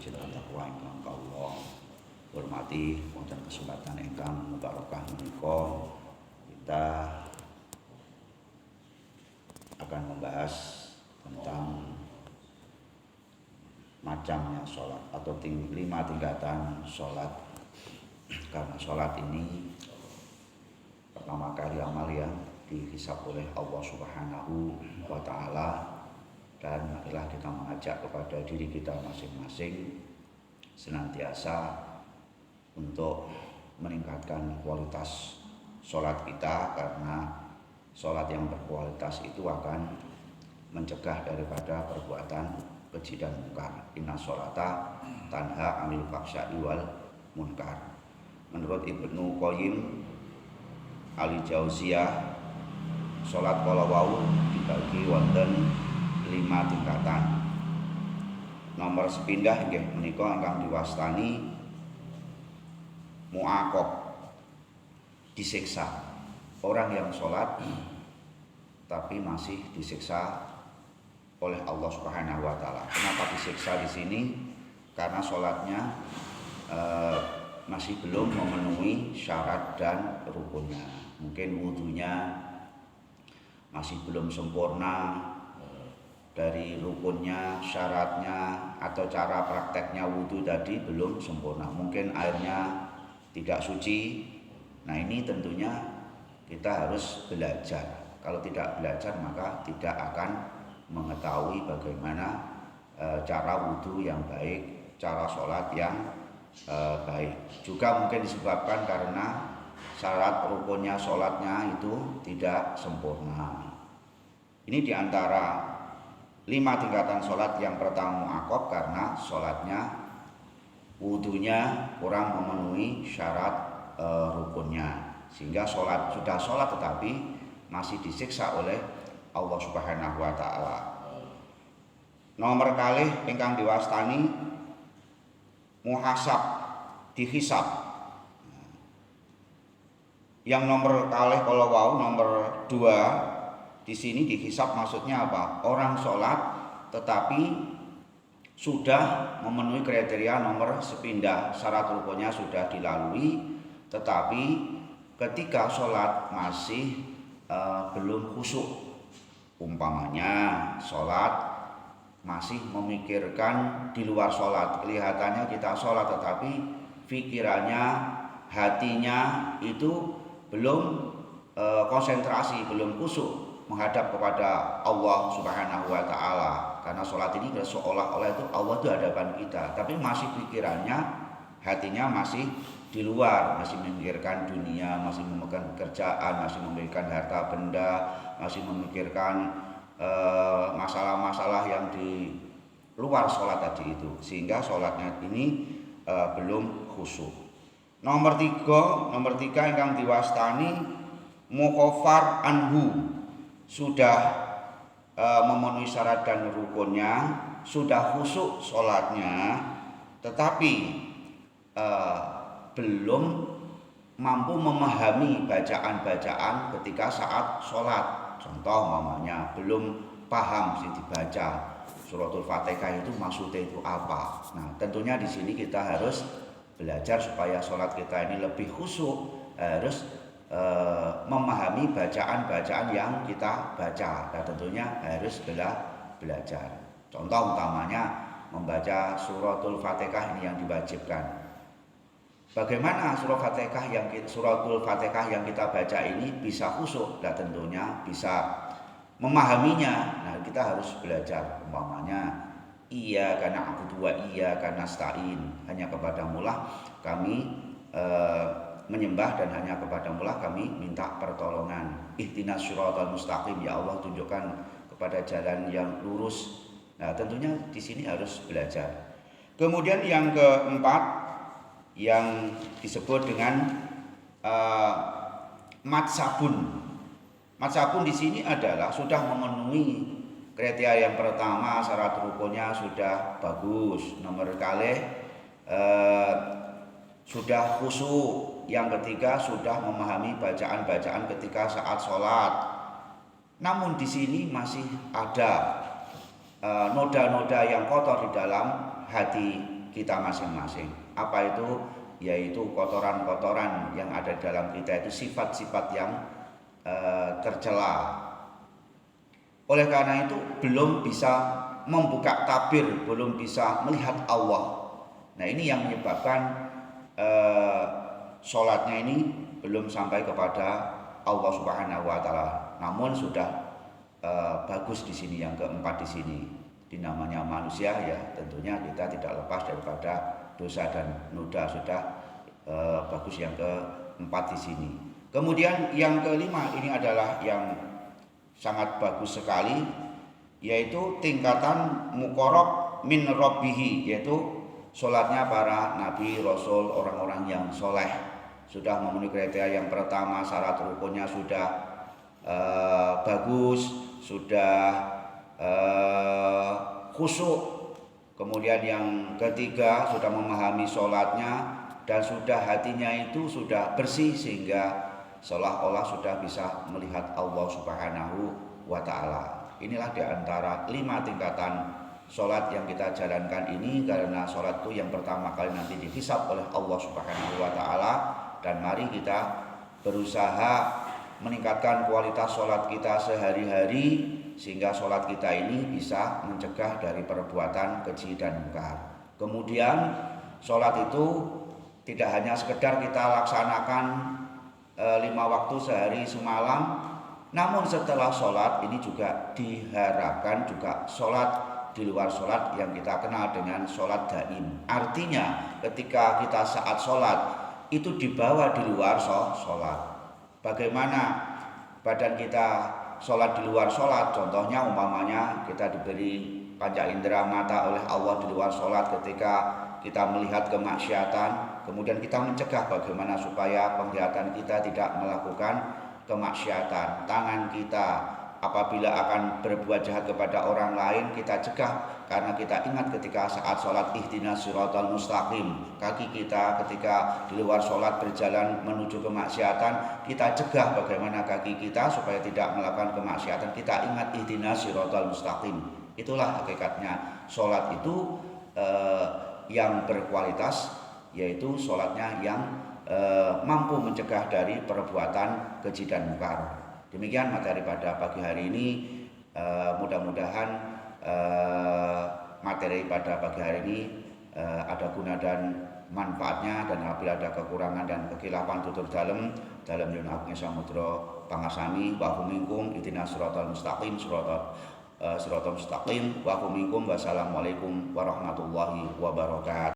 jenengan takwa ingkang kawula hormati wonten kesempatan ingkang mubarakah menika kita akan membahas tentang macamnya sholat atau 5 tingkatan sholat. Karena sholat ini pertama kali amal yang dihisab oleh Allah Subhanahu wa Ta'ala, dan marilah kita mengajak kepada diri kita masing-masing senantiasa untuk meningkatkan kualitas sholat kita, karena sholat yang berkualitas itu akan mencegah daripada perbuatan keji dan munkar. Inna sholata tanha 'anil fahsya'i wal munkar. Menurut Ibnu Qayyim Al-Jauziyah, sholat kala wau dibagi wonten 5 tingkatan. Nomor sepindah nggih menika ingkang diwastani mu'aqab, disiksa. Orang yang sholat tapi masih disiksa oleh Allah Subhanahu wa Ta'ala. Kenapa disiksa di sini? Karena sholatnya masih belum memenuhi syarat dan rukunnya. Mungkin wudunya masih belum sempurna, dari rukunnya, syaratnya, atau cara prakteknya wudu tadi belum sempurna. Mungkin airnya tidak suci. Nah, ini tentunya kita harus belajar. Kalau tidak belajar maka tidak akan mengetahui bagaimana cara wudu yang baik, cara sholat yang baik. Juga mungkin disebabkan karena syarat rukunnya sholatnya itu tidak sempurna. Ini diantara 5 tingkatan sholat. Yang pertama mu'aqab, karena sholatnya wudunya kurang memenuhi syarat rukunnya, sehingga sudah sholat tetapi masih disiksa oleh Allah Subhanahu wa Ta'ala. Nomor kalih ingkang diwastani muhasab, dihisab. Yang nomor kalih kalau wau nomor 2 di sini dihisab maksudnya apa? Orang sholat tetapi sudah memenuhi kriteria nomor sepindah, syarat rukunnya sudah dilalui, tetapi ketika sholat masih belum khusyuk. Umpamanya sholat masih memikirkan di luar sholat, kelihatannya kita sholat tetapi pikirannya, hatinya itu belum konsentrasi, belum khusyuk menghadap kepada Allah Subhanahu wa Ta'ala. Karena sholat ini seolah-olah itu Allah itu hadapan kita, tapi masih pikirannya, hatinya masih di luar, masih memikirkan dunia, masih memikirkan pekerjaan, masih memikirkan harta benda, masih memikirkan masalah-masalah yang di luar sholat tadi itu, sehingga sholatnya ini belum khusyuk. Nomor 3 ingkang diwastani mukhafar anhu, sudah memenuhi syarat dan rukunnya, sudah khusyuk sholatnya, tetapi belum mampu memahami bacaan-bacaan ketika saat sholat. Contoh umpamanya belum paham sih dibaca suratul Fatihah itu maksudnya itu apa. Nah, tentunya di sini kita harus belajar supaya sholat kita ini lebih khusyuk, harus memahami bacaan-bacaan yang kita baca. Nah, tentunya harus belajar. Contoh utamanya membaca suratul Fatihah ini yang diwajibkan. Bagaimana suratul Fatihah yang kita baca ini bisa khusyuk? Nah, tentunya bisa memahaminya. Nah, kita harus belajar. Umpamanya iyyaka na'budu wa iyyaka nasta'in, hanya kepadamu lah kami menyembah dan hanya kepadamu lah kami minta pertolongan. Ihdinas syiratal mustaqim, ya Allah tunjukkan kepada jalan yang lurus. Nah, tentunya di sini harus belajar. Kemudian yang keempat yang disebut dengan matsabun. Matsabun di sini adalah sudah memenuhi kriteria yang pertama, syarat rukunnya sudah bagus. Nomor kalih sudah khusyuk. Yang ketiga sudah memahami bacaan-bacaan ketika saat sholat. Namun di sini masih ada noda-noda yang kotor di dalam hati kita masing-masing. Apa itu? Yaitu kotoran-kotoran yang ada dalam kita, itu sifat-sifat yang tercela. Oleh karena itu belum bisa membuka tabir, belum bisa melihat Allah. Nah ini yang menyebabkan sholatnya ini belum sampai kepada Allah Subhanahu wa Ta'ala. Namun sudah bagus di sini, yang keempat di sini. Di namanya manusia ya, tentunya kita tidak lepas daripada dosa dan noda, sudah bagus yang keempat di sini. Kemudian yang kelima ini adalah yang sangat bagus sekali, yaitu tingkatan muqarrab min rabbihi, yaitu sholatnya para nabi, rasul, orang-orang yang soleh. Sudah memenuhi kriteria yang pertama, syarat rukunnya sudah bagus, sudah khusyuk. Kemudian yang ketiga, sudah memahami sholatnya dan sudah hatinya itu sudah bersih sehingga seolah-olah sudah bisa melihat Allah Subhanahu wa Ta'ala. Inilah diantara 5 tingkatan sholat yang kita jalankan ini, karena sholat itu yang pertama kali nanti dihisab oleh Allah Subhanahu wa Ta'ala. Dan mari kita berusaha meningkatkan kualitas sholat kita sehari-hari, sehingga sholat kita ini bisa mencegah dari perbuatan keji dan mungkar. Kemudian sholat itu tidak hanya sekedar kita laksanakan 5 waktu sehari semalam, namun setelah sholat ini juga diharapkan juga sholat di luar sholat yang kita kenal dengan sholat daim. Artinya ketika kita saat sholat itu dibawa di luar sholat. Bagaimana badan kita sholat di luar sholat? Contohnya umpamanya kita diberi panca indera mata oleh Allah di luar sholat, ketika kita melihat kemaksiatan, kemudian kita mencegah bagaimana supaya penglihatan kita tidak melakukan kemaksiatan. Tangan kita apabila akan berbuat jahat kepada orang lain, kita cegah karena kita ingat ketika saat sholat ihdinas siratal mustaqim. Kaki kita ketika di luar sholat berjalan menuju kemaksiatan, kita cegah bagaimana kaki kita supaya tidak melakukan kemaksiatan. Kita ingat ihdinas siratal mustaqim. Itulah hakikatnya sholat itu yang berkualitas, yaitu sholatnya yang mampu mencegah dari perbuatan keji dan mungkar. Demikian materi pada pagi hari ini. Mudah-mudahan materi pada pagi hari ini ada guna dan manfaatnya, dan apabila ada kekurangan dan kekhilafan tutur dalam yun agni samudra pangasami wa hum minkum ihdinas siratal mustaqim siratal mustaqim wa hum minkum. Wassalamualaikum warahmatullahi wabarakatuh.